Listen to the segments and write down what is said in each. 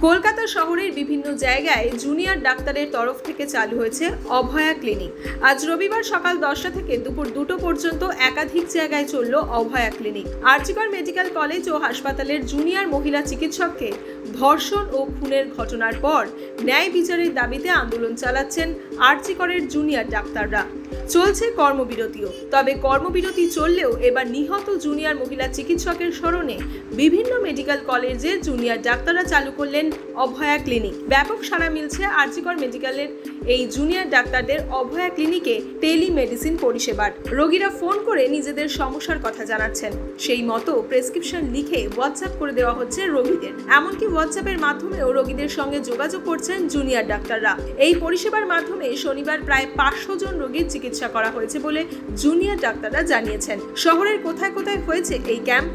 কলকাতা শহরের বিভিন্ন জায়গায় জুনিয়র ডাক্তারের তরফ থেকে চালু হয়েছে অভয়া ক্লিনিক। আজ রবিবার সকাল 10টা থেকে দুপুর 2টো পর্যন্ত একাধিক জায়গায় চলল অভয়া ক্লিনিক। আরজিকর মেডিকেল কলেজ ও হাসপাতালের জুনিয়র মহিলা চিকিৎসককে ধর্ষণ ও খুনের ঘটনার পর ন্যায় বিচারের দাবিতে আন্দোলন চালাচ্ছেন আরজিকরের জুনিয়র ডাক্তাররা। চলছে কর্মবিরতিও। তবে কর্মবিরতি চললেও এবার নিহত জুনিয়র মহিলা চিকিৎসকের স্মরণে বিভিন্ন মেডিকেল কলেজে জুনিয়র ডাক্তাররা চালু করলেন অভয়া ক্লিনিক। ব্যাপক সাড়া মিলছে আরজিকর মেডিকেলের এই জুনিয়র ডাক্তারদের অভয়া ক্লিনিকে টেলিমেডিসিন পরিষেবার। রোগীরা ফোন করে নিজেদের সমস্যার কথা জানাচ্ছেন, সেই মতো প্রেসক্রিপশন লিখে হোয়াটসঅ্যাপ করে দেওয়া হচ্ছে রোগীদের। এমনকি হোয়াটসঅ্যাপের মাধ্যমেও রোগীদের সঙ্গে যোগাযোগ করছেন জুনিয়র ডাক্তাররা। এই পরিষেবার মাধ্যমে শনিবার প্রায় 500 জন রোগীর চিকিৎসা করা হয়েছে বলে জুনিয়র ডাক্তাররা জানিয়েছেন। শহরের কোথায় কোথায় হয়েছে এই ক্যাম্প?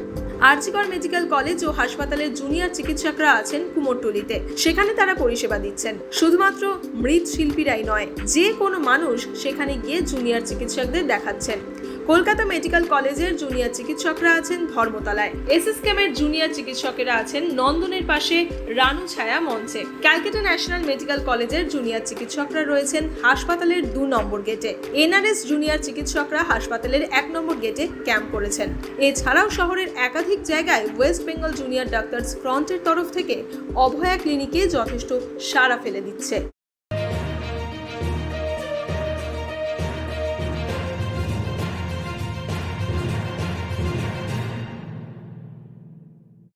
আরজিকর মেডিকেল কলেজ ও হাসপাতালের জুনিয়র চিকিৎসকরা আছেন কুমোরটুলিতে। সেখানে তারা পরিষেবা দিচ্ছেন। শুধুমাত্র মৃৎশিল্পীরাই নয়, যে কোনো মানুষ সেখানে গিয়ে জুনিয়র চিকিৎসকদের দেখাচ্ছেন। কলকাতা মেডিকেল কলেজের জুনিয়র চিকিৎসকরা আছেন ধর্মতলায়। এসএসকেএমের জুনিয়র চিকিৎসকেরা আছেন নন্দনের পাশে রানু ছায়া মঞ্চে। ক্যালকাটা ন্যাশনাল মেডিকেল কলেজের জুনিয়র চিকিৎসকরা রয়েছেন হাসপাতালের 2 নম্বর গেটে। এনআরএস জুনিয়র চিকিৎসকরা হাসপাতালের 1 নম্বর গেটে ক্যাম্প করেছেন। এছাড়াও শহরের একাধিক জায়গায় ওয়েস্ট বেঙ্গল জুনিয়র ডাক্তার্স ফ্রন্টের তরফ থেকে অভয়া ক্লিনিকে যথেষ্ট সাড়া ফেলে দিচ্ছে।